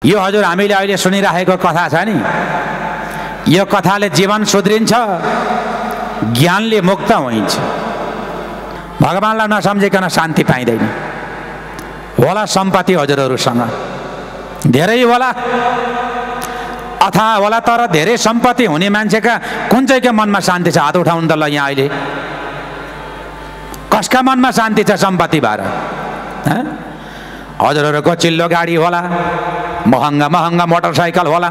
यो हजुर हामीले अहिले सुनिरहेको कथा छ नि, यो कथाले जीवन सुध्रिन्छ, ज्ञानले मुक्त हुन्छ। भगवानलाई नसम्झिकन शान्ति पाइँदैन। होला सम्पत्ति हजुरहरूसँग धेरै होला अथवा होला, तर धेरै सम्पत्ति हुने मान्छेका कुन चाहिँको मनमा शान्ति छ? हात उठाउनु त ल। यहाँ अहिले कसका मनमा शान्ति छ सम्पत्ति भएर? हजुरहरूको चिल्लो गाडी होला, महँगा महँगा मोटरसाइकल होला,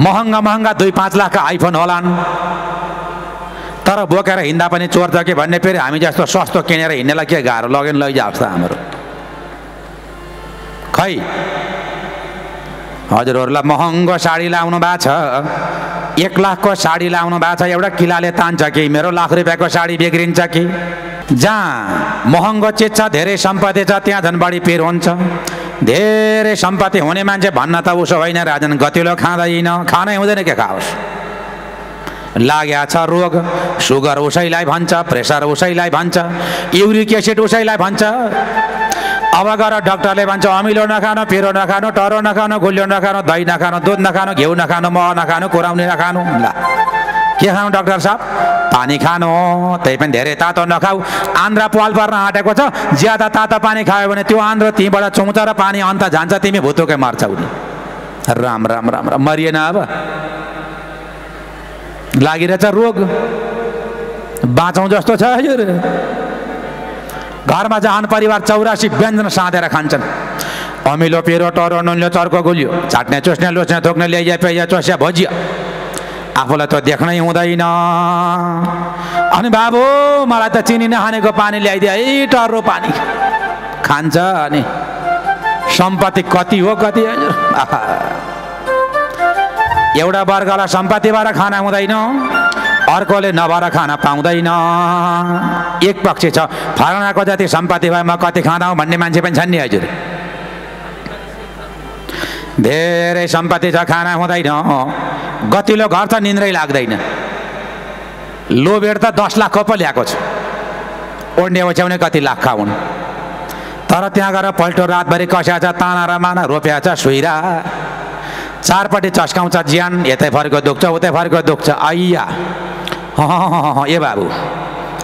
महँगा महँगा 2-5 लाखका आइफोन होलान्, तर बोकेर हिँड्दा पनि चोर छ कि भन्ने। फेरि हामी जस्तो सस्तो किनेर हिँड्नेलाई के गाह्रो? लगेन लैजाओस् त हाम्रो। खै हजुरहरूलाई महँगो साडी लाउनु भएको छ, 1 लाखको साडी लाउनु भएको छ, एउटा किलाले तान्छ कि मेरो लाख रुपियाँको साडी बिग्रिन्छ कि? जहाँ महँगो चिज छ, धेरै सम्पत्ति छ, त्यहाँ झन् बढी पिर हुन्छ। धेरै सम्पत्ति हुने मान्छे भन्न त उसो होइन, राजन गतिलो खाँदैन, खानै हुँदैन के खाओस्। लाग्या छ रोग, सुगर उसैलाई भन्छ, प्रेसर उसैलाई भन्छ, युरिक एसिड उसैलाई भन्छ। अब गएर डाक्टरले भन्छ अमिलो नखानु, पिरो नखानु, टरो नखानु, गुलियो नखानु, दही नखानु, दुध नखानु, घिउ नखानु, मह नखानु, कुराउनी नखानु। ल के खानु डाक्टर साहब? पानी खानु, त्यही पनि धेरै तातो नखाऊ। आन्द्रा पाल पर्न आँटेको छ, ज्यादा तातो पानी खायो भने त्यो आन्द्रो तीबाट चुम्छ र पानी अन्त जान्छ, तिमी भुतुकै मर्छौ नि। राम राम राम राम, मरिएन अब? लागिरहेछ रोग, बाँचौँ जस्तो छ हजुर। घरमा जहान परिवार 84 व्यञ्जन साँधेर खान्छन्। अमिलो, पिरो, टरो, नुनिलो, चर्को, गुलियो, चाट्ने, चुस्ने, लुच्ने, थोक्ने, ल्याइया, पेया, चोसिया, भजिया। आफूलाई त देख्नै हुँदैन। अनि बाबु मलाई त चिनी नखानेको पानी ल्याइदिए, है टर्रो पानी खान्छ। अनि सम्पत्ति कति हो कति हजुर? एउटा वर्गलाई सम्पत्तिबाट खाना हुँदैन, अर्कोले नभएर खाना पाउँदैन। एक पक्ष छ, फलानाको जति सम्पत्ति भए म कति खाँदा हूँ भन्ने मान्छे पनि छन् नि हजुर। धेरै सम्पत्ति छ, खाना हुँदैन। गतिलो घर त निन्द्रै लाग्दैन। लो बेड त 10 लाखको पो ल्याएको छ, ओढ्ने ओछ्याउने कति लाख खाउन्। तर त्यहाँ गएर पल्टो रातभरि कस्या छ, ताना र माना रोप्या छ, सुइरा चारपट्टि चस्काउँछ ज्यान। यतै फर्को दुख्छ, उतै फर्को दुख्छ। आइया ए बाबु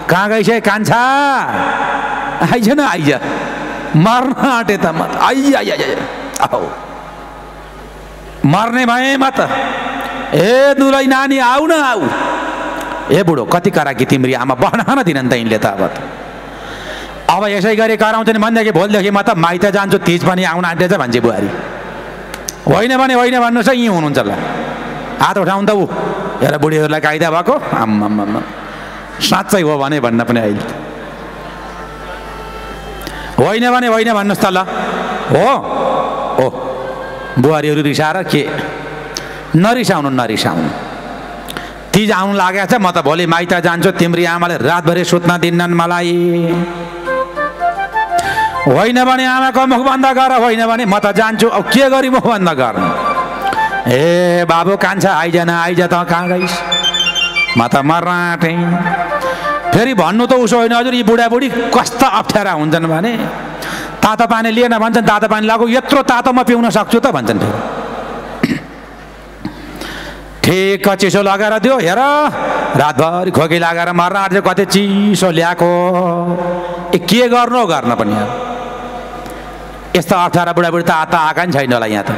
कहाँ गइस कान्छा? आइज न, आइज, मर्न आँटे त म। आइया मर्ने भए म त। ए दुलै नानी आऊ न आऊ। ए बुढो कति कराकी तिम्री आमा, बहना दिनन् त यिनले त। अब यसै गरी कराउँछ नि भनेदेखि भोलिदेखि म त माइत जान्छु, तिज पनि आउन आँटेछ भन्छ बुहारी। होइन भने होइन भन्नुहोस्, यहीँ हुनुहुन्छ ल। हात उठाउनु त। ऊ हेर बुढीहरूलाई कायदा भएको। आम्माम्मा साँच्चै हो भने भन्न पनि अहिले होइन भने होइन भन्नुहोस् त ल। हो हो बुहारीहरू रिसाएर के? नरिसाउनु नरिसाउनु। तिज आउनु लागेको छ, म त भोलि माइत जान्छु, तिम्री आमाले रातभरि सुत्न दिन्नन् मलाई। होइन भने आमाको मुख बन्द गर, होइन भने म त जान्छु। अब के गरी मुख बन्द गर्नु? ए बाबु कान्छा आइज न, आइज त, कहाँ गइस? म त मर्न आँटेँ। फेरि भन्नु त उसो होइन हजुर, यी बुढाबुढी कस्ता अप्ठ्यारा हुन्छन् भने तातो पानी लिएन भन्छन्, तातो पानी लगाऊ, यत्रो तातो म पिउन सक्छु त भन्छन्। ठिक चिसो लगाएर दियो, हेर रातभरि खोकी लगाएर मर्न आँट्यो, कति चिसो ल्याएको। के गर्नु गर्न पनि यस्तो अप्ठ्यारा बुढाबुढी त आएका नि छैन होला यहाँ त।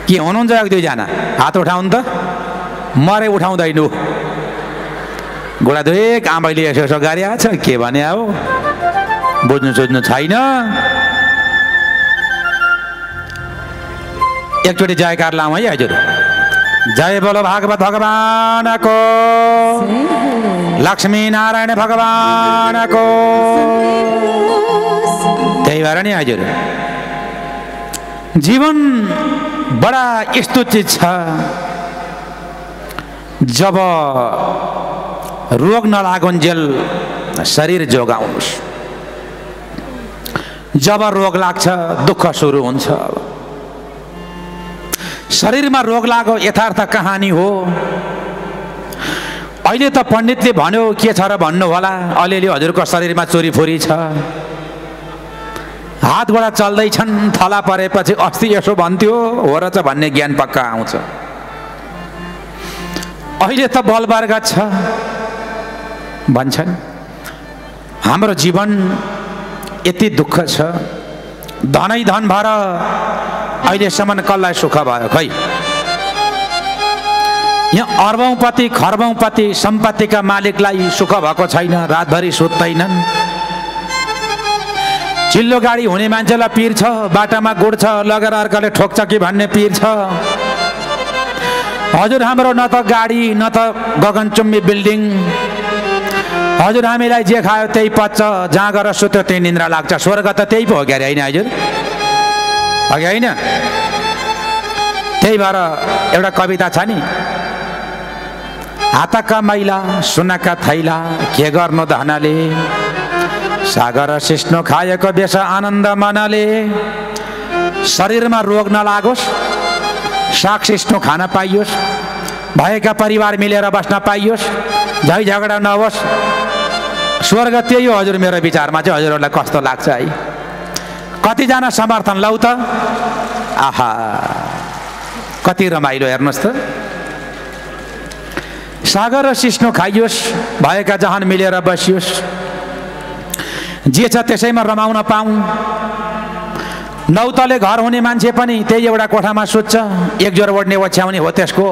के हुनुहुन्छ 1-2जना? हात उठाउनु त। मरे उठाउँदैन। गोडाधुक आमैले यसो यसो गरिरहेको छ, के भने हो बुझ्नु सोच्नु छैन। एकचोटि जयकार लाउँ है हजुर। जय बोलो भागवत भगवानको, लक्ष्मी नारायण भगवानको। त्यही भएर नि हजुर जीवन बडा यस्तो चिज छ, जब रोग नलागुन्जेल शरीर जोगाउनुहोस्। जब रोग लाग्छ दुःख सुरु हुन्छ। शरीरमा रोग लागो यथार्थ कहानी हो। अहिले त पण्डितले भन्यो के छ र भन्नु होला, अलिअलि हजुरको शरीरमा चोरीफोरी छ। हात गोडा चल्दैछन्, थला परेपछि अस्ति यसो भन्थ्यो हो र छ भन्ने ज्ञान पक्का आउँछ। अहिले त बलवर्ग छ भन्छन्। हाम्रो जीवन यति दुःख छ, धनै धन भएर अहिलेसम्म कसलाई सुख भयो खै? यहाँ अर्बौंपति खर्बौंपति सम्पत्तिका मालिकलाई सुख भएको छैन, रातभरि सुत्दैनन्। चिल्लो गाडी हुने मान्छेलाई पिर छ, बाटामा गुड्छ लगेर अर्काले ठोक्छ कि भन्ने पिर छ। हजुर हाम्रो न त गाडी न त गगनचुम्बी बिल्डिङ। हजुर हामीलाई जे खायो त्यही पच्छ, जहाँ गएर सुत्यो त्यही निन्द्रा लाग्छ। स्वर्ग त त्यही पो हो क्या होइन हजुर? अघि होइन? त्यही भएर एउटा कविता छ नि, हातका मैला सुनका थैला के गर्नु धनले, सागर सिस्नो खाएको बेस आनन्द मनले। शरीरमा रोग नलागोस्, साग सिस्नो खान पाइयोस्, भएका परिवार मिलेर बस्न पाइयोस्, झै झगडा नहोस्। स्वर्ग त्यही हो हजुर मेरो विचारमा चाहिँ। हजुरहरूलाई कस्तो लाग्छ है? कतिजना समर्थन लौ त? आहा कति रमाइलो हेर्नुहोस् त। सागर र सिस्नो खाइयोस्, भएका जहान मिलेर बसियोस्, जे छ त्यसैमा रमाउन पाऊँ। नौतले घर हुने मान्छे पनि त्यही एउटा कोठामा सुत्छ, एक जोर ओढ्ने ओछ्याउने हो त्यसको,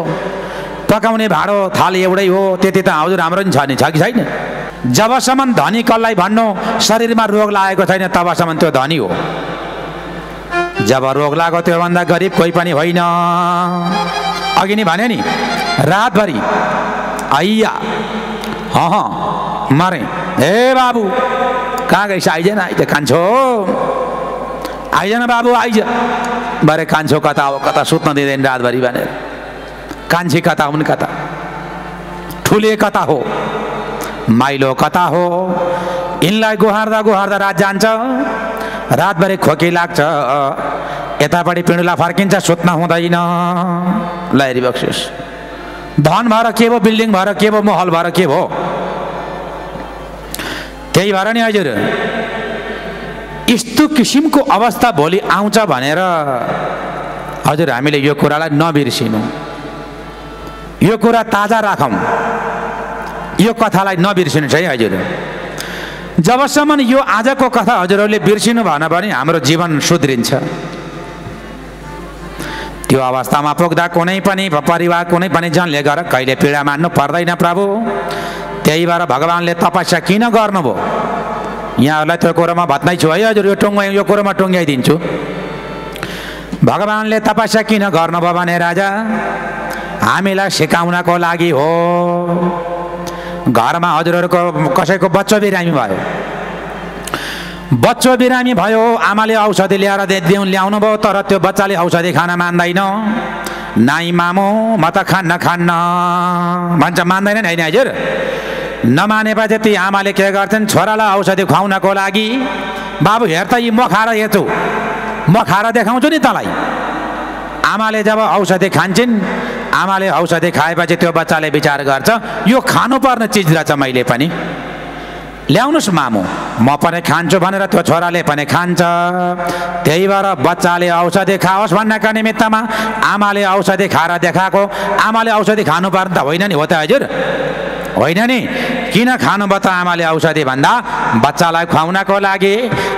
पकाउने भाँडो थाल एउटै हो। त्यति त हजुर हाम्रो नि छ नि, छ कि छैन? जबसम्म धनी कसलाई भन्नु शरीरमा रोग लागेको छैन तबसम्म त्यो धनी हो। जब रोग लाग्यो त्योभन्दा गरिब कोही पनि होइन। अघि नै भने नि, रातभरि आइया मरे, हे बाबु कहाँ गइस? आइज न, आइज कान्छो, आइज न बाबु आइज। बरे कान्छो कता हो, कता सुत्न दिँदैन रातभरि भनेर। कान्छी कता हुन्, कता ठुले कता हो, माइलो कता हो। यिनलाई गुहार्दा गुहार्दा रात जान्छ, रातभरि खोकी लाग्छ, यतापट्टि पिँडुला फर्किन्छ, सुत्न हुँदैन। लहरी बक्सियोस्। धन भएर के भो, बिल्डिङ भएर के भो, महल भएर के भो? त्यही भएर नि हजुर यस्तो किसिमको अवस्था भोलि आउँछ भनेर हजुर हामीले यो कुरालाई नबिर्सिनु, यो कुरा ताजा राखौँ, यो कथालाई नबिर्सिनु है हजुर। जबसम्म यो आजको कथा हजुरहरूले बिर्सिनु भएन भने हाम्रो जीवन सुध्रिन्छ। त्यो अवस्थामा पुग्दा कुनै पनि परिवार कुनै पनि जनले गर कहिले पीडा मान्नु पर्दैन प्रभु। त्यही भएर भगवानले तपस्या किन गर्नुभयो? यहाँहरूलाई त्यो कुरोमा भत्नै छु है हजुर, यो कुरोमा टुङ्ग्याइदिन्छु। भगवानले तपस्या किन गर्नुभयो भने राजा हामीलाई सिकाउनको लागि हो। घरमा हजुरहरूको कसैको बच्चो बिरामी भयो, बच्चो बिरामी भयो, आमाले औषधि ल्याएर ल्याउनु भयो, तर त्यो बच्चाले औषधि खान मान्दैन। नाइ मामु म त खान्न भन्छ, मान्दैन नि होइन हजुर? नमानेपछि ती आमाले के गर्छन्, छोरालाई औषधि खुवाउनको लागि, बाबु हेर त यी म खाएर हेर्छु, म खाएर देखाउँछु नि तँलाई। आमाले जब औषधि खान्छन्, आमाले औषधि खाएपछि त्यो बच्चाले विचार गर्छ यो खानुपर्ने चिज रहेछ, मैले पनि ल्याउनुहोस् मामु, म पनि खान्छु भनेर त्यो छोराले पनि खान्छ। त्यही भएर बच्चाले औषधि खाओस् भन्नका निमित्तमा आमाले औषधि खाएर देखाएको। आमाले औषधि खानुपर्ने त होइन नि, हो त हजुर? होइन नि। किन खानुभयो त आमाले औषधि भन्दा? बच्चालाई खुवाउनको लागि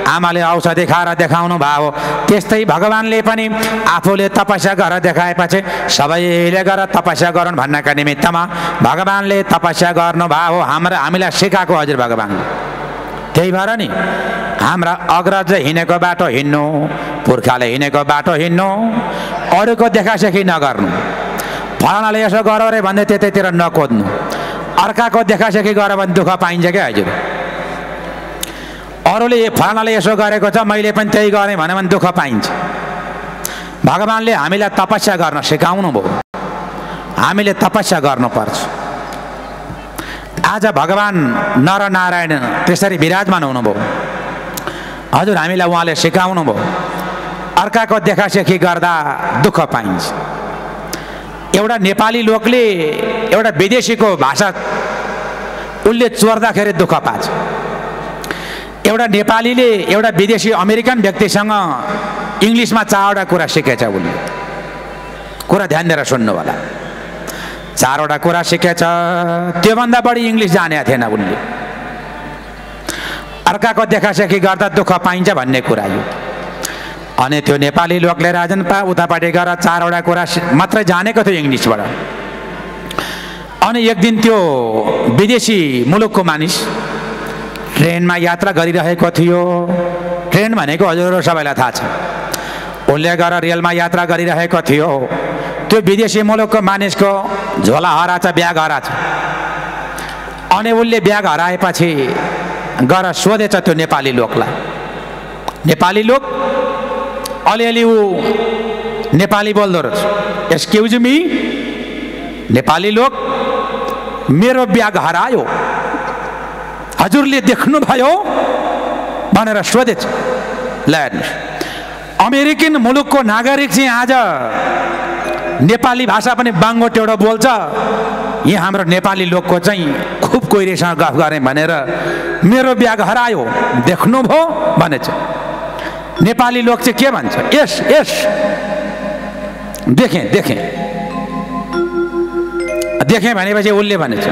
आमाले औषधि खाएर देखाउनु भयो। त्यस्तै भगवानले पनि आफूले तपस्या गरेर देखाएपछि सबैले गरेर तपस्या गरून् भन्नका निमित्तमा भगवानले तपस्या गर्नुभयो, हामीलाई सिकाएको हजुर भगवानले। त्यही भएर नि हाम्रा अग्रज हिँडेको बाटो हिँड्नु, पुर्खाले हिँडेको बाटो हिँड्नु, अरूको देखासेखी नगर्नु। फलानाले यसो गर अरे भन्दै त्यतैतिर नकोद्नु। अर्काको देखासेखी गर भने दुःख पाइन्छ क्या हजुर। अरूले फलानाले यसो गरेको छ मैले पनि त्यही गरेँ भने दुःख पाइन्छ। भगवानले हामीलाई तपस्या गर्न सिकाउनु भयो, हामीले तपस्या गर्नुपर्छ। आज भगवान नरनारायण त्यसरी विराजमान हुनुभयो हजुर, हामीलाई उहाँले सिकाउनु भयो। अर्काको देखासेखी गर्दा दुःख पाइन्छ। एउटा नेपाली लोकले एउटा विदेशीको भाषा उसले चोर्दाखेरि दुःख पान्छ, एउटा नेपालीले एउटा विदेशी अमेरिकन व्यक्तिसँग इङ्ग्लिसमा 4वटा कुरा सिकेछ। उसले कुरा ध्यान दिएर सुन्नु होला। 4वटा कुरा सिकेछ, त्योभन्दा बढी इङ्ग्लिस जानेको थिएन उसले। अर्काको देखासेखी गर्दा दुःख पाइन्छ भन्ने कुरा यो। अनि त्यो नेपाली लोकले राजन उतापट्टि गएर 4वटा कुरा मात्रै जानेको थियो इङ्ग्लिसबाट। अनि एक दिन त्यो विदेशी मुलुकको मानिस ट्रेनमा यात्रा गरिरहेको थियो। ट्रेन भनेको हजुरहरू सबैलाई थाहा छ। उसले गएर रेलमा यात्रा गरिरहेको थियो। त्यो विदेशी मुलुकको मानिसको झोला हराछ, ब्याग हराछ। अनि उसले ब्याग हराएपछि गएर सोधेछ त्यो नेपाली लोकलाई। नेपाली लोक अलिअलि ऊ नेपाली बोल्दो रहेछ। एक्सक्युज मी, नेपाली लोक, मेरो ब्याग हरायो, हजुरले देख्नुभयो भनेर सोधेछ। ल हेर्नुहोस्, अमेरिकन मुलुकको नागरिक चाहिँ आज नेपाली भाषा पनि बाङ्गोटेडो बोल्छ। यहाँ हाम्रो नेपाली लोकको चाहिँ खुब कोइरेसँग गफ गरेँ भनेर मेरो ब्याग हरायो देख्नुभयो भनेछ। नेपाली लोक चाहिँ के भन्छ? यस यस, देखेँ देखेँ देखेँ भनेपछि उसले भनेछ,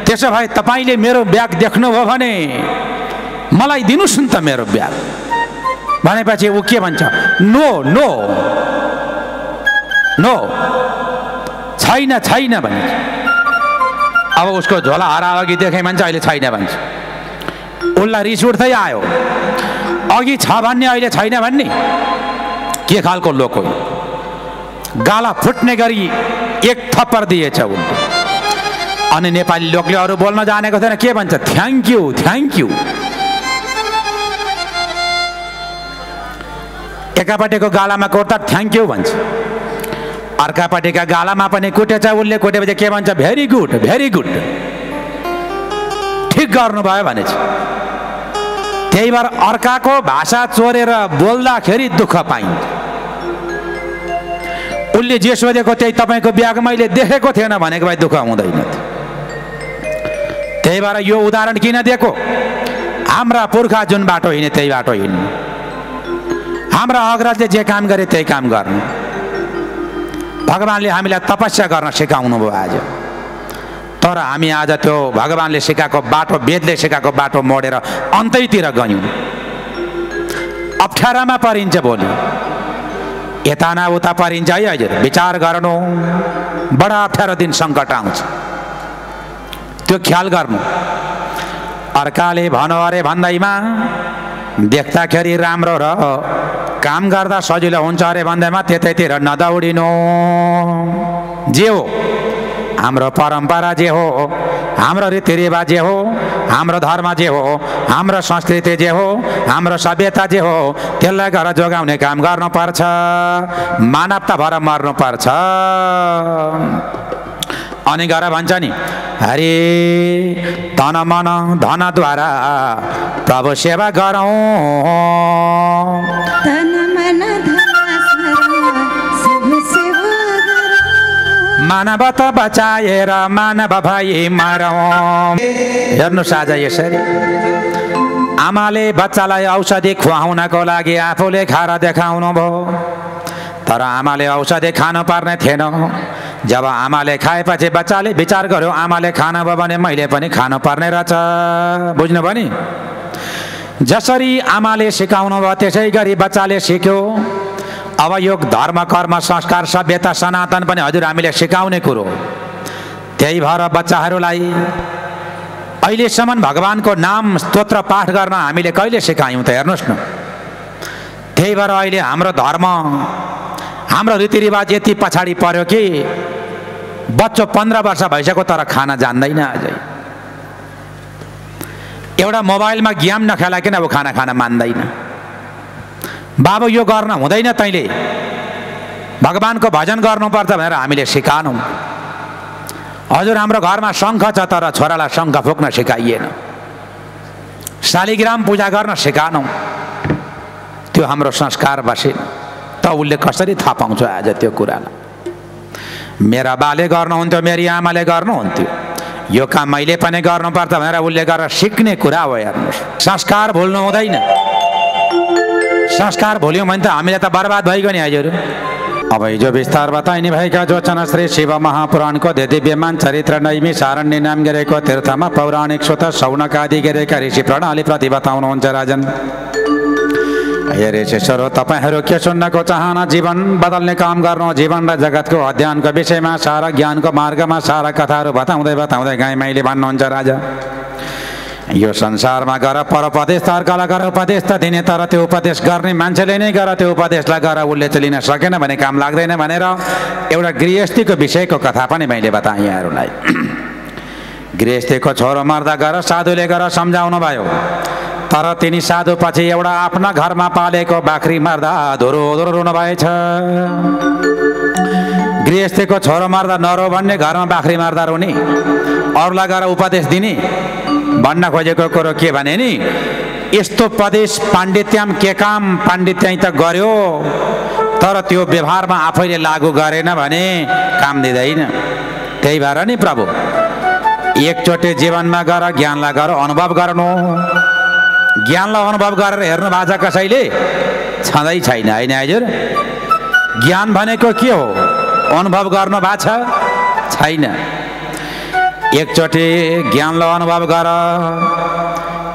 त्यसो भए तपाईँले मेरो ब्याग देख्नुभयो भने मलाई दिनुहोस् न त मेरो ब्याग भनेपछि ऊ के भन्छ? नो नो नो, छैन छैन भन्छ। अब उसको झोला हरायो अघि देखेँ भन्छ, अहिले छैन भन्छ। उसलाई रिस उठ्दै आयो। अघि छ भन्ने अहिले छैन भन्ने के खालको लोक हो? गाला फुट्ने गरी एक थप्पड दिएछ उसले। अनि नेपाली लोकले अरू बोल्न जानेको थिएन, के भन्छ? Thank you thank you. एकापट्टिको गालामा कोट्दा थ्याङ्क यू भन्छ, अर्कापट्टिका गालामा पनि कुटेछ उसले। कुटेपछि के भन्छ? भेरी गुड भेरी गुड, ठिक गर्नुभयो भनेछ। त्यही भएर अर्काको भाषा चोरेर बोल्दाखेरि दुःख पाइन्छ। उसले जे सोधेको त्यही तपाईँको ब्याग मैले देखेको थिएन भनेको भए दुःख हुँदैन। त्यही भएर यो उदाहरण किन दिएको? हाम्रा पुर्खा जुन बाटो हिँडे त्यही बाटो हिँड्नु, हाम्रा अग्रजले जे काम गरे त्यही काम गर्नु। भगवान्ले हामीलाई तपस्या गर्न सिकाउनु भयो आज। तर हामी आज त्यो भगवान्ले सिकाएको बाटो, वेदले सिकाएको बाटो मोडेर अन्तैतिर गयौँ। अप्ठ्यारामा परिन्छ भोलि, यता न उता परिन्छ है हजुर। विचार गर्नु, बडा अप्ठ्यारो दिन सङ्कट आउँछ, त्यो ख्याल गर्नु। अर्काले भनौ अरे भन्दैमा देख्दाखेरि राम्रो र काम गर्दा सजिलो हुन्छ अरे भन्दैमा त्यतैतिर नदौडिनु। जे हो हाम्रो परम्परा, जे हो हाम्रो रीतिरिवाज, जे हो हाम्रो धर्म, जे हो हाम्रो संस्कृति, जे हो हाम्रो सभ्यता, जे हो त्यसलाई घर जोगाउने काम गर्नुपर्छ। मानवता भएर मर्नुपर्छ। अनि गएर भन्छ नि, हरे तन मन धनद्वारा प्रभु सेवा गरौँ। मानवता बचाएर मानव भई मरौँ। हेर्नुहोस् आज यसरी आमाले बच्चालाई औषधि खुवाउनको लागि आफूले खाएर देखाउनु भयो। तर आमाले औषधि खानु पर्ने थिएन। जब आमाले खाएपछि बच्चाले विचार गर्यो, आमाले खानुभयो भने मैले पनि खानु पर्ने रहेछ। बुझ्नुभयो नि? जसरी आमाले सिकाउनु भयो त्यसै गरी बच्चाले सिक्यो। अब यो धर्म, कर्म, संस्कार, सभ्यता, सनातन पनि हजुर हामीले सिकाउने कुरो। त्यही भएर बच्चाहरूलाई अहिलेसम्म भगवानको नाम स्तोत्र पाठ गर्न हामीले कहिले सिकायौँ त? हेर्नुहोस् न। त्यही भएर अहिले हाम्रो धर्म, हाम्रो रीतिरिवाज यति पछाडि पर्यो कि बच्चो 15 वर्ष भइसक्यो तर खाना जान्दैन अझै। एउटा मोबाइलमा गेम नखेलाइकन अब खाना खान मान्दैन। बाबु यो गर्न हुँदैन, तैँले भगवानको भजन गर्नुपर्छ भनेर हामीले सिकानौँ। हजुर हाम्रो घरमा शङ्ख छ तर छोरालाई शङ्ख फुक्न सिकाइएन। शालिग्राम पूजा गर्न सिकानौँ, त्यो हाम्रो संस्कार बसेन। त उसले कसरी थाहा पाउँछ आज त्यो कुरालाई? मेरा बाले गर्नुहुन्थ्यो, मेरी आमाले गर्नुहुन्थ्यो। यो काम मैले पनि गर्नुपर्छ भनेर उसले गरेर सिक्ने कुरा हो। हेर्नुहोस्, संस्कार भुल्नु हुँदैन। संस्कार भुल्यौँ भने त हामीले त बर्बाद भइगयो नि हजुर। अब हिजो विस्तार बताइने भएका जोचन श्री शिव महापुराणको दिव्यमान चरित्र नैमी सारण्य नाम गरेको तीर्थमा पौराणिक स्वत शौनक आदि गरेका ऋषि प्रणाली प्रति बताउनुहुन्छ राजन। हे ऋषिश्वरो, तपाईँहरू के सुन्नको चाहना? जीवन बदल्ने काम गर्नु, जीवन र जगतको अध्ययनको विषयमा सारा ज्ञानको मार्गमा सारा कथाहरू बताउँदै बताउँदै गएँ मैले भन्नुहुन्छ राजा। यो संसारमा गर परोपदेश तर्कलाई गर उपदेश त दिने, तर त्यो उपदेश गर्ने मान्छेले नै गर त्यो उपदेशलाई गर उसले चाहिँ लिन सकेन भने काम लाग्दैन भनेर एउटा गृहस्थीको विषयको कथा पनि मैले बताएँ यहाँहरूलाई। गृहस्थीको छोरो मर्दा गर साधुले गर सम्झाउनु भयो, तर तिनी साधु पछि एउटा आफ्ना घरमा पालेको बाख्री मर्दा धुरो धुरो रुनु भएछ। गृहस्थीको छोरो मर्दा नरो भन्ने, घरमा बाख्री मर्दा रुने, अरूलाई गएर उपदेश दिने। भन्न खोजेको कुरो के भने नि, यस्तो पदेश पाण्डित्याम के काम, पाण्डित्य त गर्यो तर त्यो व्यवहारमा आफैले लागू गरेन भने काम दिँदैन। त्यही भएर नि प्रभु एकचोटि जीवनमा गर ज्ञानलाई गर अनुभव गर्नु। ज्ञानलाई अनुभव गरेर हेर्नु भएको छ कसैले? छँदै छैन होइन हजुर। ज्ञान भनेको के हो? अनुभव गर्नु भएको छ? छैन। एकचोटि ज्ञानलाई अनुभव गर,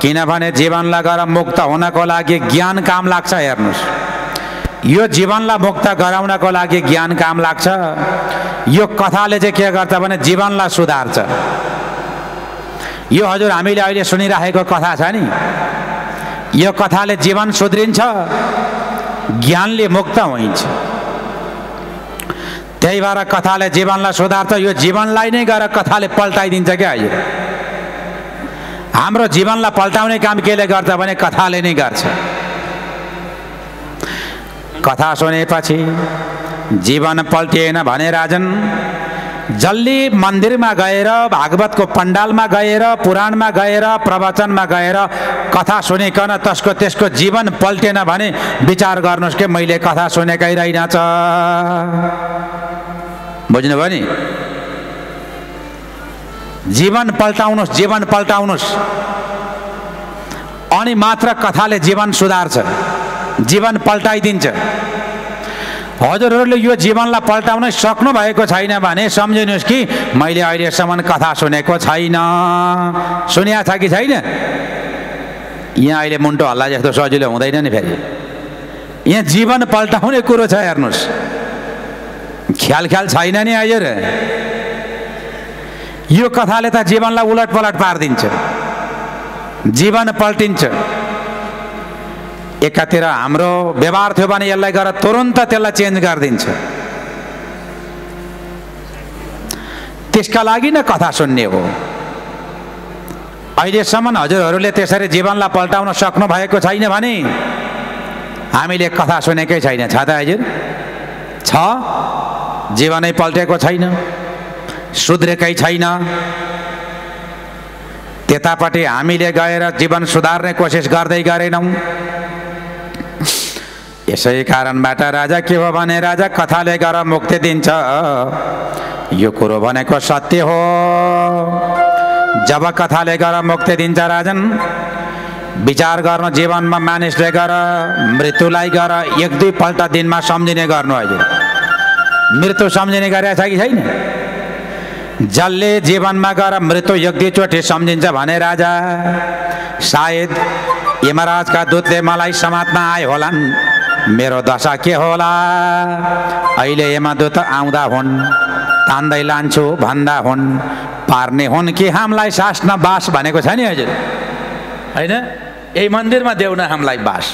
किनभने जीवनलाई गर मुक्त हुनको लागि ज्ञान काम लाग्छ। हेर्नुहोस्, यो जीवनलाई मुक्त गराउनको लागि ज्ञान काम लाग्छ। यो कथाले चाहिँ के गर्छ भने जीवनलाई सुधार्छ। यो हजुर हामीले अहिले सुनिराखेको कथा छ नि, यो कथाले जीवन सुध्रिन्छ, ज्ञानले मुक्त हुन्छ। त्यही भएर कथाले जीवनलाई सुधार्छ। यो जीवनलाई नै गएर कथाले पल्टाइदिन्छ क्या। यो हाम्रो जीवनलाई पल्टाउने काम केले गर्छ भने कथाले नै गर्छ। कथा सुनेपछि जीवन पल्टिएन भने राजन, जल्दी मन्दिरमा गएर, भागवतको पण्डालमा गएर, पुराणमा गएर, प्रवचनमा गएर कथा सुनिकन त्यसको जीवन पल्टेन भने विचार गर्नुहोस् कि मैले कथा सुनेकै रहेनछ। बुझ्नुभयो नि? जीवन पल्टाउनुहोस्, जीवन पल्टाउनुहोस्, अनि मात्र कथाले जीवन सुधार्छ, जीवन पल्टाइदिन्छ। हजुरहरूले यो जीवनलाई पल्टाउन सक्नु भएको छैन भने सम्झिनुहोस् कि मैले अहिलेसम्म कथा सुनेको छैन। सुनिया छ कि छैन? यहाँ अहिले मुन्टो हल्ला जस्तो सजिलो हुँदैन नि। फेरि यहाँ जीवन पल्टाउने कुरो छ। हेर्नुहोस्, ख्याल छैन नि हजुर। यो कथाले त जीवनलाई उलट पलट पारिदिन्छ, जीवन पल्टिन्छ। एकातिर हाम्रो व्यवहार थियो भने यसलाई गरेर तुरन्त त्यसलाई चेन्ज गरिदिन्छ। त्यसका लागि नै कथा सुन्ने हो। अहिलेसम्म हजुरहरूले त्यसरी जीवनलाई पल्टाउन सक्नु भएको छैन भने हामीले कथा सुनेकै छैन। छ त हजुर? छ। जीवनै पल्टेको छैन, सुध्रेकै छैन। त्यतापट्टि हामीले गएर जीवन सुधार्ने कोसिस गर्दै गरेनौँ। यसै कारणबाट राजा के हो भने राजा कथाले गर मुक्ति दिन्छ। यो कुरो भनेको सत्य हो। जब कथाले गर मुक्ति दिन्छ राजन, विचार गर्नु जीवनमा मानिसले गर मृत्युलाई गर एक दुई पल्ट दिनमा सम्झिने गर्नु। हजुर मृत्यु सम्झिने गरेछ कि छैन? जसले जीवनमा गएर मृत्यु एक दुईचोटि सम्झिन्छ भने राजा सायद यमराजका दूतले मलाई समात्न आए होलान्। मेरो दशा के होला? अहिले यमदूत आउँदा हुन्, तान्दै लान्छु भन्दा हुन्, पार्ने हुन् कि हामीलाई सास्न बास भनेको छ नि हजुर, होइन? यही मन्दिरमा देउन हामीलाई बास।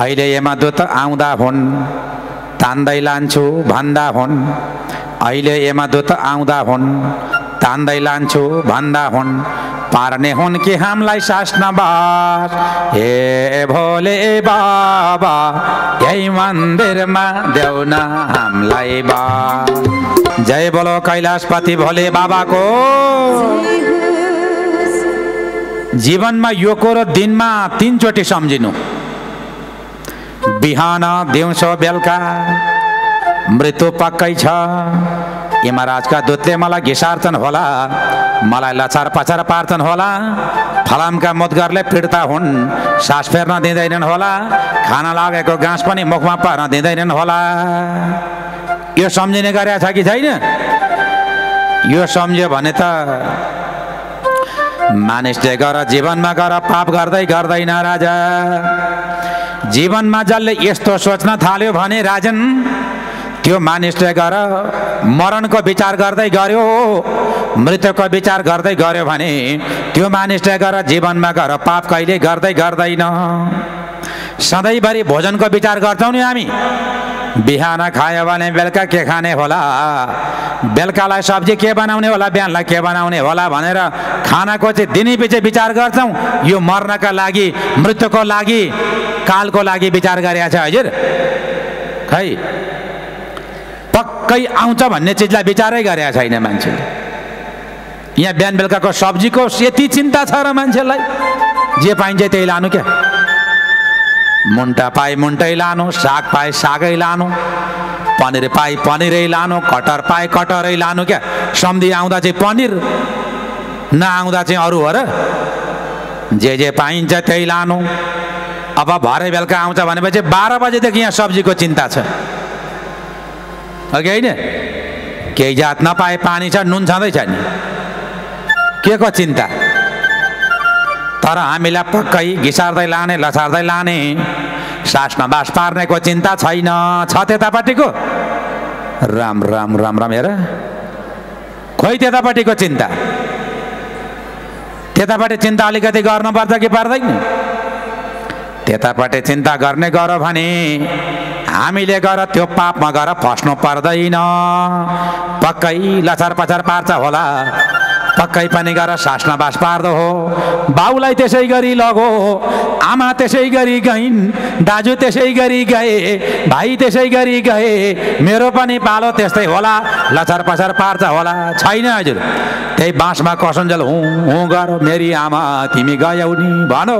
अहिले यमदूत आउँदा हुन्, तान्दै लान्छु भन्दा हुन्, अहिले यमदूत आउँदा हुन्, तान्दै लान्छु भन्दा हुन्, पार्ने हुन् कि हामीलाई सास्न बास। हे भोले बाबा यही मन्दिरमा देउन हामीलाई बास। जय बोलो कैलाशपति भोले बाबाको। जीवनमा यो कुरो दिनमा 3 चोटि सम्झिनु, बिहान दिउँसो बेलुका। मृत्यु पक्कै छ। यमराजका दूतले मलाई घिसार्छन् होला, मलाई लछार पछार पार्छन् होला, फलामका मुद्गरले पीडिता हुन्, सास फेर्न दिँदैनन् होला, खाना लागेको घाँस पनि मुखमा पर्न दिँदैनन् होला। यो सम्झिने गरेको छ कि छैन? यो सम्झ्यो भने त मानिसले गर जीवनमा गर पाप गर्दै गर्दैन राजा। जीवनमा जसले यस्तो सोच्न थाल्यो भने राजन, त्यो मानिसले गर मरणको विचार गर्दै गर्यो, मृत्युको विचार गर्दै गर्यो भने त्यो मानिसले गर जीवनमा गर पाप कहिले गर्दै गर्दैन। सधैँभरि भोजनको विचार गर्छौँ नि हामी, बिहान खायो भने बेलुका के खाने होला, बेलुकालाई सब्जी के बनाउने होला, बिहानलाई के बनाउने होला भनेर खानाको चाहिँ दिनैपिछे विचार गर्छौँ। यो मर्नका लागि, मृत्युको लागि, कालको लागि विचार गरेको छ हजुर? खै पक्कै आउँछ भन्ने चिजलाई विचारै गरेको छैन मान्छेले। यहाँ बिहान बेलुकाको सब्जीको यति चिन्ता छ र मान्छेलाई, जे पाइन्छ त्यही लानु क्या। मुन्टा पाए मुन्टै लानु, साग पाए सागै लानु, पनिर पाए पनिरै लानु, कटर पाए कटरै लानु क्या। सम्धि आउँदा चाहिँ पनिर, नआउँदा चाहिँ अरू हो र। जे पाइन्छ त्यही लानु। अब भरे बेलुका आउँछ भनेपछि 12 बजेदेखि यहाँ सब्जीको चिन्ता छ, अघि होइन? केही जात नपाए पानी छ, नुन छँदैछ नि, के को चिन्ता? तर हामीलाई पक्कै घिसार्दै लाने, लछार्दै लाने, सासमा बास पार्नेको चिन्ता छैन। छ त्यतापट्टिको? राम राम राम राम हेर, खोइ त्यतापट्टिको चिन्ता। त्यतापट्टि चिन्ता अलिकति गर्नुपर्छ कि पर्दैन? त्यतापट्टि चिन्ता गर्ने गऱ्यो भने हामीले गर त्यो पापमा गएर फस्नु पर्दैन। पक्कै लछार पछार पार्छ होला, पक्कै पनि गर सासमा बास पार्दो हो। बाउलाई त्यसै गरी लगो, आमा त्यसै गरी गइन्, दाजु त्यसै गरी गए, भाइ त्यसै गरी गए, मेरो पनि पालो त्यस्तै होला, लछार पछार पार्छ होला। छैन हजुर, त्यही बाँसमा कसुन्जेल हुँ हुँ गर, मेरी आमा तिमी गयौ नि भनो।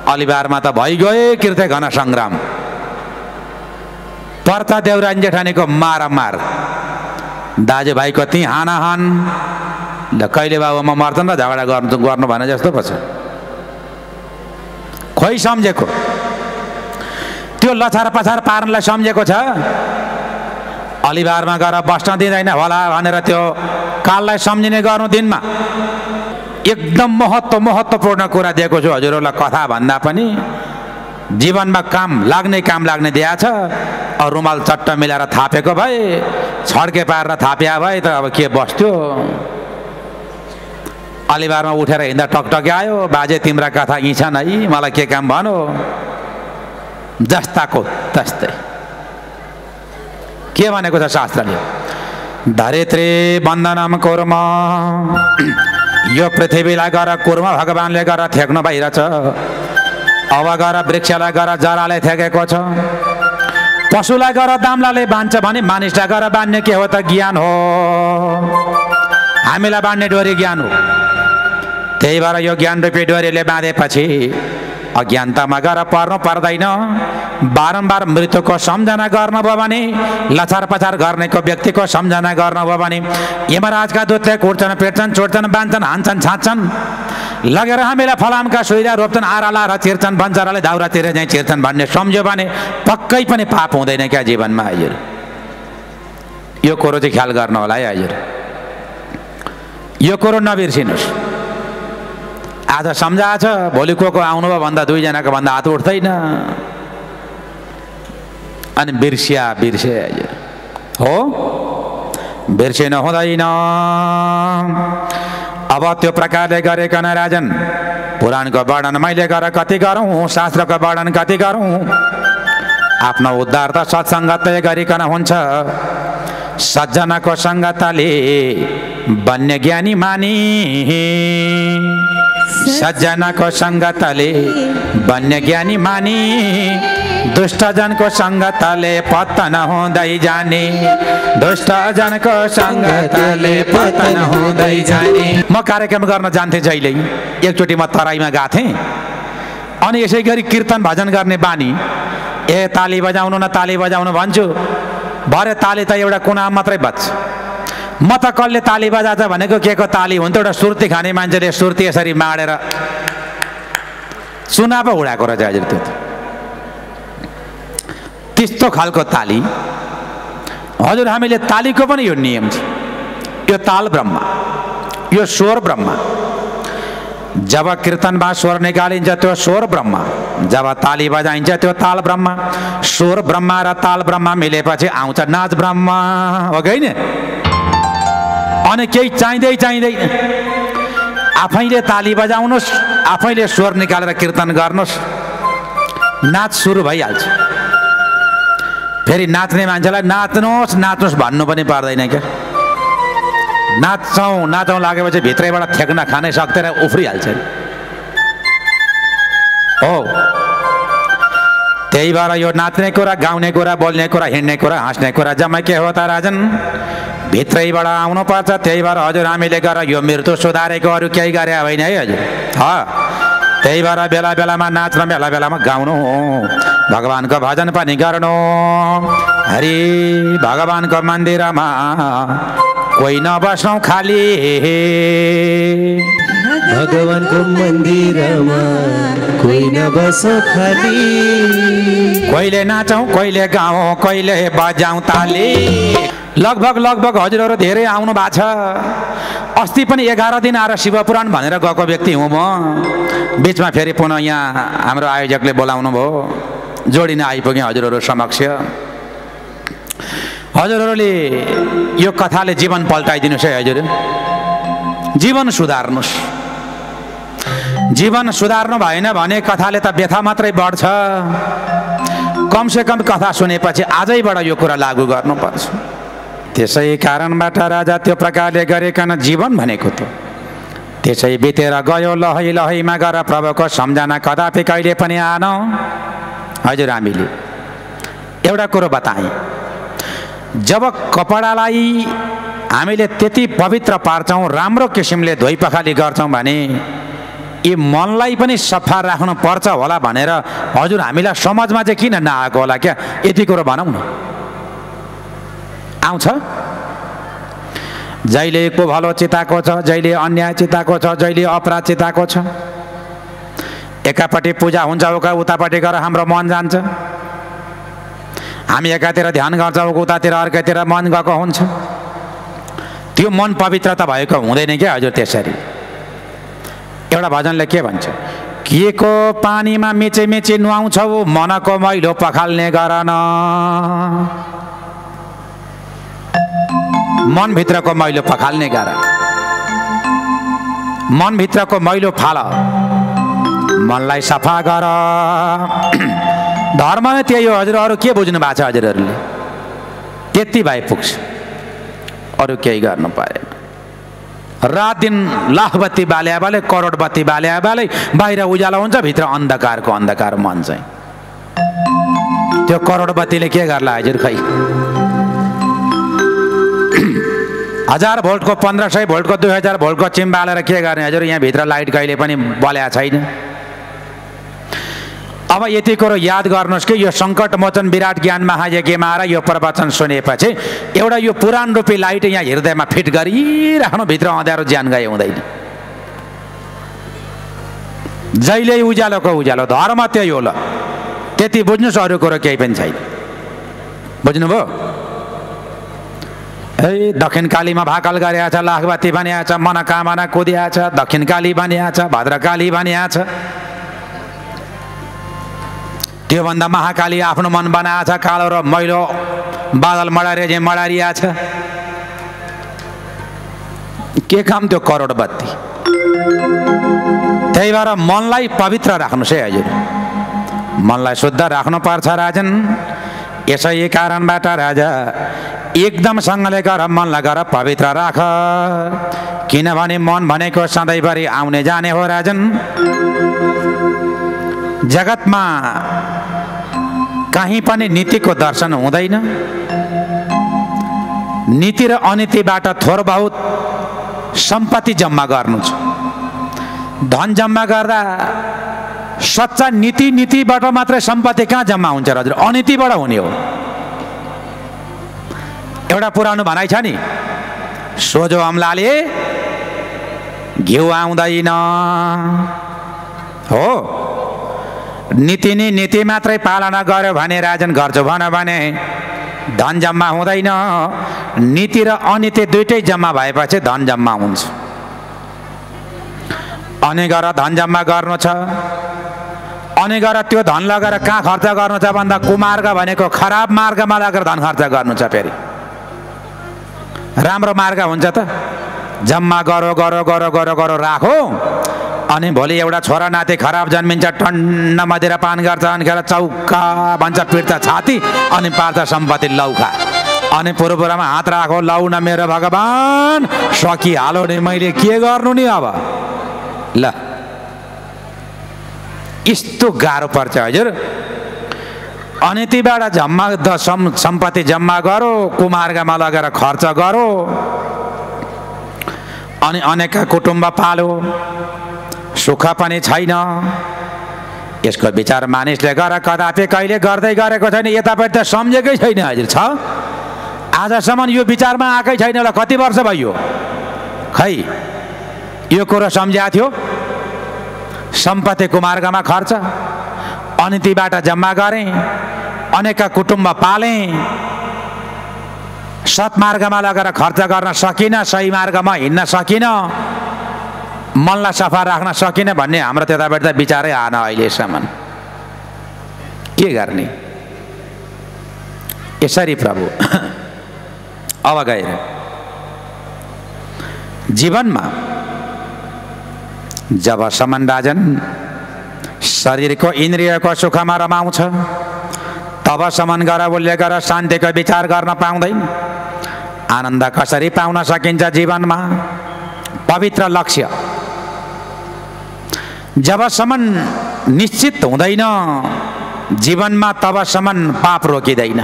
अलिबारमा त भइगए कृत्य घन सङ्ग्राम, पर्छ देउरानी जेठानीको मारामार, दाजुभाइको ती हानाहान। ल कहिले बाबुमा मर्छन् र झगडा गर्नु भने जस्तो पो छ। खोइ सम्झेको, त्यो लछार पछार पार्नलाई सम्झेको छ? अलिबारमा गएर बस्न दिँदैन होला भनेर त्यो काललाई सम्झिने गर्नु दिनमा एकदम महत्त्वपूर्ण कुरा दिएको छु हजुरहरूलाई। कथा भन्दा पनि जीवनमा काम लाग्ने दिएको छ। रुमाल चट्ट मिलाएर थापेको भए, छड्के पारेर थापिया भए त अब के बस्थ्यो? अलिबारमा उठेर हिँड्दा टकटके आयो, बाजे तिम्रा कथा यी छन् है, मलाई के काम भनो? जस्ताको तस्तै। के भनेको छ शास्त्रले? धरित्री वन्दनम कुर्म, यो पृथ्वीलाई गर कुर्म भगवानले गर थेक्नु भइरहेछ। अब गर वृक्षलाई गर जराले थेकेको छ, पशुलाई गर दाम्लाले बाँध्छ भने मानिसलाई गर बाँध्ने के हो त? ज्ञान हो। हामीलाई बाँध्ने डोरी ज्ञान हो। त्यही भएर यो ज्ञान रूपी डोरीले बाँधेपछि अज्ञानतामा गएर पर्नु पर्दैन। बारम्बार मृत्युको सम्झना गर्नुभयो भने, लछार पछार गर्नेको व्यक्तिको सम्झना गर्नुभयो भने यमराजका दूतले कुट्छन्, पेट्छन्, चोट्छन्, बाँध्छन्, हान्छन्, छाँच्छन्, लगेर हामीलाई फलामका सुइरा रोप्छन्, आरा लाएर चिर्छन्, बन्चराले दाउरातिर चाहिँ चिर्छन् भन्ने सम्झ्यो भने पक्कै पनि पाप हुँदैन क्या जीवनमा हजुर। यो कुरो चाहिँ ख्याल गर्नु होला है हजुर, यो कुरो नबिर्सिनुहोस्। आज सम्झाएको छ, भोलि को आउनुभयो भन्दा 2 जनाको भन्दा हात उठ्दैन, अनि बिर्से हजुर हो, बिर्सिनु हुँदैन। अब त्यो प्रकारले गरेकन राजन, पुराणको वर्णन मैले गर कति गरौँ, शास्त्रको वर्णन कति गरौँ। आफ्नो उद्धार त सत्सङ्गतले गरिकन हुन्छ। सज्जनाको सङ्गतले बन्ने ज्ञानी मानी, सज्जनाको सङ्गतले बन्ने ज्ञानी मानी, दुष्टजनको सङ्गतले पतन हुँदै जाने, दुष्टजनको सङ्गतले पतन हुँदै जाने। म कार्यक्रम गर्न जान्थेँ जहिले, एकचोटि म तराईमा गएको थिएँ, अनि यसै गरी कीर्तन भजन गर्ने बानी ए ताली बजाउनु न ताली बजाउनु भन्छु, भरे ताली त एउटा कुना मात्रै बज्छ। म त कसले ताली बजान्छ भनेको के को ताली हुन्थ्यो, एउटा सुर्ती खाने मान्छेले सुर्ती यसरी माडेर चुना पो उडाएको रहेछ हजुर। त्यो त्यस्तो खालको ताली हजुर। हामीले तालीको पनि यो नियम छ, यो ताल ब्रह्म, यो स्वर ब्रह्म। जब कीर्तनमा स्वर निकालिन्छ त्यो स्वर ब्रह्म, जब ताली बजाइन्छ त्यो ताल ब्रह्म। स्वर ब्रह्म र ताल ब्रह्म मिलेपछि आउँछ नाच ब्रह्म, हो कि होइन? अनि केही चाहिँदै चाहिँदैन, आफैले ताली बजाउनुहोस्, आफैले स्वर निकालेर कीर्तन गर्नुहोस्, नाच सुरु भइहाल्छ। फेरि नाच्ने मान्छेलाई नाच्नुहोस् नाच्नुहोस् भन्नु पनि पर्दैन क्या। नाच्छौँ नाचौँ लागेपछि भित्रैबाट थेक्न खानै सक्दैन, उफ्रिहाल्छ। हो, त्यही भएर यो नाच्ने कुरा, गाउने कुरा, बोल्ने कुरा, हिँड्ने कुरा, हाँस्ने कुरा जम्मै के हो त राजन? भित्रैबाट आउनुपर्छ। त्यही भएर हजुर हामीले गर यो मृत्यु सुधारेको अरू केही गरे होइन है हजुर। त्यही भएर बेला बेलामा नाच्नु, बेला बेलामा गाउनु, भगवानको भजन पनि गर्नु। हरि भगवानको मन्दिरमा कोही नबस्नु खाली, भगवानको मन्दिरमा कोही नबस्नु खाली। कहिले नाचौँ, कहिले गाउँ, कहिले बजाउँ ताली। लगभग हजुरहरू धेरै आउनु भएको छ। अस्ति पनि 11 दिन आएर शिवपुराण भनेर गएको व्यक्ति हुँ म। बिचमा फेरि पुनः यहाँ हाम्रो आयोजकले बोलाउनु भयो, जोडिन आइपुगेँ हजुरहरू समक्ष। हजुरहरूले यो कथाले जीवन पल्टाइदिनुहोस् है हजुर। जीवन सुधार्नुहोस्। जीवन सुधार्नु भएन भने कथाले त व्यथा मात्रै बढ्छ। कमसेकम कथा सुनेपछि आजैबाट यो कुरा लागू गर्नुपर्छ। त्यसै कारणबाट राजा त्यो प्रकारले गरेकन जीवन भनेको थियो। त्यसै बितेर गयो लहै लहैमा गएर प्रभुको सम्झना कदापि कहिले पनि आएन। हजुर हामीले एउटा कुरो बताएँ, जब कपडालाई हामीले त्यति पवित्र पार्छौँ, राम्रो किसिमले धोइ पखाली गर्छौँ भने यी मनलाई पनि सफा राख्नु पर्छ होला भनेर हजुर हामीलाई समाजमा चाहिँ किन नआएको होला क्या? यति कुरो भनौँ न। आउँछ जहिले को भलो चिताएको छ, जहिले अन्याय चिताएको छ, जहिले अपराध चिताएको छ। एकापट्टि पूजा हुन्छ, उतापट्टि गएर हाम्रो मन जान्छ। हामी एकातिर ध्यान गर्छौँ, उतातिर अर्कातिर मन गएको हुन्छ। त्यो मन पवित्र त भएको हुँदैन क्या हजुर। त्यसरी एउटा भजनले के भन्छ, के को पानीमा मिचे मिचे नुहाउँछौ, मनको मैलो पखाल्ने गर न। मनभित्रको मैलो पखाल्ने गर, मनभित्रको मैलो फाल, मनलाई सफा गर। धर्म नै त्यही हो हजुर। अरू के बुझ्नु भएको छ हजुरहरूले? त्यति भए पुग्छ, अरू केही गर्नु परेन। रात दिन लाख बत्ती बाल्या बाले, करोड बत्ती बाल्या बाले, बाहिर उज्यालो हुन्छ, भित्र अन्धकारको अन्धकार मन चाहिँ। त्यो करोड बत्तीले के गर्ला हजुर? खै 1000 भोल्टको, 1500 भोल्टको, 2000 भोल्टको चिम बालेर के गर्ने हजुर? यहाँ भित्र लाइट कहिले पनि बल्या छैन। अब यति कुरो याद गर्नुहोस् कि यो सङ्कट मोचन विराट ज्ञान महायज्ञमा आएर यो प्रवचन सुनेपछि एउटा यो पुराण रूपी लाइट यहाँ हृदयमा फिट गरिराख्नु, भित्र अँध्यारो ज्यान गए हुँदैन। जहिले उज्यालोको उज्यालो, धर्म त्यही हो। ल त्यति बुझ्नुहोस्, अरू कुरो केही पनि छैन। बुझ्नुभयो? ए दक्षिणकालीमा भाकल गरेको छ, लाखबत्ती बनिएको छ, मनोकामना कुदिएको छ, दक्षिणकाली बनिएको छ, भद्रकाली बनिएको छ। त्योभन्दा महाकाली आफ्नो मन बनाएको छ, कालो र मैलो बादल मडारे मडारिया छ। के काम त्यो करोड बत्ती? त्यही भएर मनलाई पवित्र राख्नुहोस् है हजुर। मनलाई शुद्ध राख्नुपर्छ राजन। यसै कारणबाट राजा एकदमसँगले गर मनलाई गर पवित्र राख, किनभने मन भनेको सधैँभरि आउने जाने हो राजन। जगतमा कहीँ पनि नीतिको दर्शन हुँदैन। नीति र अनीतिबाट थोर बहुत सम्पत्ति जम्मा गर्नु छ। धन जम्मा गर्दा सच्चा नीतिबाट मात्रै सम्पत्ति कहाँ जम्मा हुन्छ र हजुर? अनीतिबाट हुने हो। एउटा पुरानो भनाइ छ नि, सोझो अम्लाले घिउ आउँदैन हो। नीति नै नीति मात्रै पालना गर्यो भने राजन गर्छु भन भने धन जम्मा हुँदैन। नीति र अनीति दुइटै जम्मा भएपछि धन जम्मा हुन्छ। अनि गएर धन जम्मा गर्नु छ, अनि गएर त्यो धन लगेर कहाँ खर्च गर्नु छ भन्दा कुमार्ग भनेको खराब मार्गमा लगेर धन खर्च गर्नु छ। फेरि राम्रो मार्ग हुन्छ त जम्मा गरो गरो गरो गरो गरो राखो, अनि भोलि एउटा छोरा नाति खराब जन्मिन्छ, टन्न मदिरा पान गर्छ, अनिखेर चौका भन्छ, पिट्छ छाती, अनि पार्छ सम्पत्ति लौखा। अनि पुरुपुरामा हात राखो, लौ न मेरो भगवान सकिहालो नि, मैले के गर्नु नि अब। ल यस्तो गाह्रो पर्छ हजुर। अनीतिबाट जम्मा सम्पत्ति जम्मा गरो, कुमार्गमा लगेर खर्च गरो, अनि अनेक कुटुम्ब पालो, सुख पनि छैन। यसको विचार मानिसले गर कदापि कहिले गर्दै गरेको छैन, यतापट्टि त सम्झेकै छैन हजुर। छ आजसम्म यो विचारमा आएकै छैन होला। कति वर्ष भयो खै यो कुरो सम्झ्या थियो? सम्पत्ति कुमार्गमा खर्च, अनीतिबाट जम्मा गरे, अनेक कुटुम्ब पाले, सत्मार्गमा लगेर खर्च गर्न सकिन, सही मार्गमा हिँड्न सकिन, मनलाई सफा राख्न सकिन भन्ने हाम्रो त्यताबाट त विचारै आएन अहिलेसम्म। के गर्ने? यसरी प्रभु अब गएर जीवनमा जबसम्म राजन शरीरको इन्द्रियको सुखमा रमाउँछ तबसम्म गएर उसले गएर शान्तिको विचार गर्न पाउँदैन। आनन्द कसरी पाउन सकिन्छ जीवनमा? पवित्र लक्ष्य जबसम्म निश्चित हुँदैन जीवनमा तबसम्म पाप रोकिँदैन।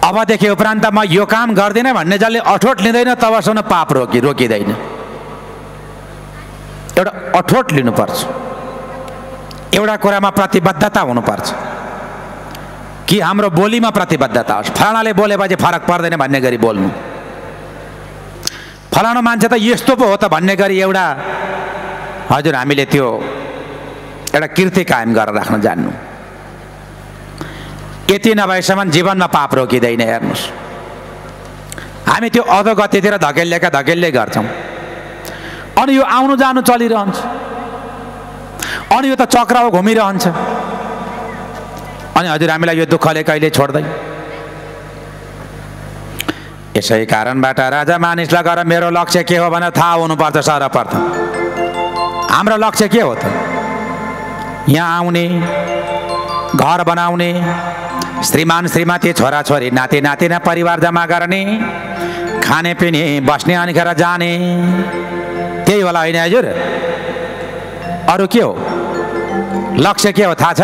अबदेखि उपरान्त म यो काम गर्दिनँ भन्ने जसले अठोट लिँदैन तबसम्म पाप रोकिँदैन। एउटा अठोट लिनुपर्छ, एउटा कुरामा प्रतिबद्धता हुनुपर्छ कि हाम्रो बोलीमा प्रतिबद्धता होस्। फलानाले बोलेपछि फरक पर्दैन भन्ने गरी बोल्नु, फलाना मान्छे त यस्तो पो हो त भन्ने गरी एउटा हजुर हामीले त्यो एउटा कीर्ति कायम गरेर राख्न जान्नु। यति नभएसम्म जीवनमा पाप रोकिँदैन। हेर्नुहोस्, हामी त्यो अधोगतितिर धकेल्दै गर्छौँ, अनि यो आउनु जानु चलिरहन्छ, अनि यो त चक्राउ घुमिरहन्छ, अनि हजुर हामीलाई यो दुःखले कहिले छोड्दैन। यसै कारणबाट राजा मानिसलाई गएर मेरो लक्ष्य के हो भनेर थाहा हुनुपर्छ। सर्वप्रथम हाम्रो लक्ष्य के हो त? यहाँ आउने, घर बनाउने, श्रीमान श्रीमती छोराछोरी नाति नातिना परिवार जम्मा गर्ने, खाने पिने बस्ने, अनि खेर जाने, त्यही होला होइन हजुर? अरू के हो? लक्ष्य के हो थाहा छ?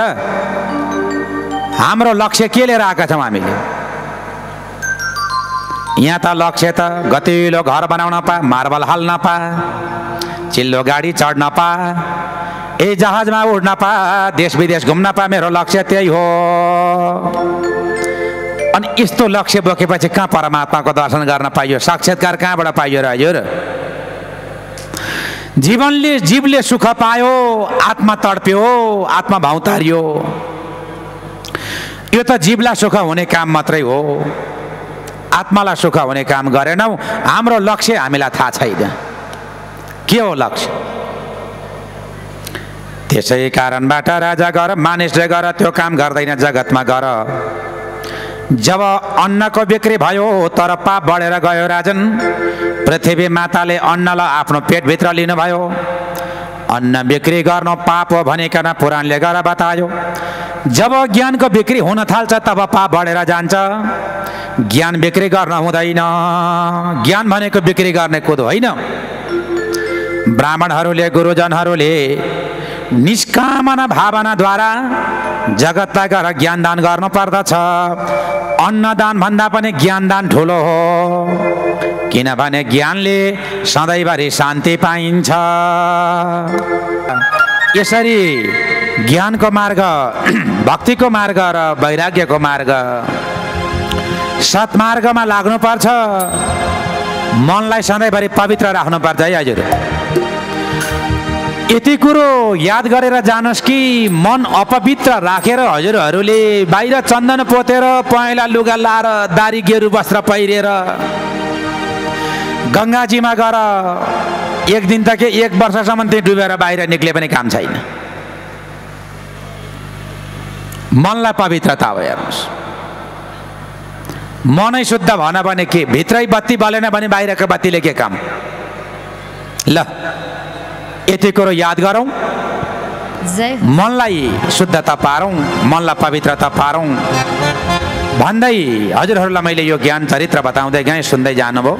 हाम्रो लक्ष्य के लिएर आएका छौँ हामीले? यहाँ त लक्ष्य त गतिलो घर बनाउन पा, मार्बल हाल्न पा, चिल्लो गाडी चढ्न पा, ए जहाजमा उड्न पा, देश विदेश घुम्न पा। मेरो लक्ष्य त्यही हो। अनि यस्तो लक्ष्य बोकेपछि कहाँ परमात्माको दर्शन गर्न पाइयो? साक्षात्कार कहाँबाट पाइयो र हजुर? जीवले सुख पायो, आत्मा तडप्यो, आत्मा भाउतारियो। यो त जीवलाई सुख हुने काम मात्रै हो, आत्मालाई सुख हुने काम गरेनौ। हाम्रो लक्ष्य हामीलाई थाहा छैन के हो लक्ष्य। त्यसै कारणबाट राजा गएर मानिसले गएर त्यो काम गर्दैन जगतमा गएर। जब अन्नको बिक्री भयो तर पाप बढेर गयो राजन, पृथ्वी माताले अन्नलाई आफ्नो पेटभित्र लिनुभयो। अन्न बिक्री गर्नु पाप हो भनिकन पुराणले गएर बतायो। जब ज्ञानको बिक्री हुन थाल्छ तब पाप बढेर जान्छ। ज्ञान बिक्री गर्न हुँदैन। ज्ञान भनेको बिक्री गर्ने कुरो होइन। ब्राह्मणहरूले, गुरुजनहरूले निष्कामना भावनाद्वारा जगतलाई गएर ज्ञानदान गर्नु पर्दछ। अन्नदान भन्दा पनि ज्ञानदान ठुलो हो, किनभने ज्ञानले सधैँभरि शान्ति पाइन्छ। यसरी ज्ञानको मार्ग, भक्तिको मार्ग र वैराग्यको मार्ग, सत्मार्गमा लाग्नुपर्छ। मनलाई सधैँभरि पवित्र राख्नुपर्छ है हजुर। यति कुरो याद गरेर जानुहोस् कि मन अपवित्र राखेर हजुरहरूले बाहिर चन्दन पोतेर पहेँला लुगा लाएर दारी गेरु वस्त्र पहिरेर गङ्गाजीमा गएर एक दिन त के एक वर्षसम्म त्यही डुबेर बाहिर निक्ले पनि काम छैन। मनलाई पवित्रता हो हेर्नुहोस्। मनै शुद्ध भएन भने के, भित्रै बत्ती बलेन भने बाहिरको बत्तीले के काम। ल यति कुरो याद गरौँ, मनलाई शुद्धता पारौँ, मनलाई पवित्रता पारौँ भन्दै हजुरहरूलाई मैले यो ज्ञान चरित्र बताउँदै गएँ, सुन्दै जानुभयो।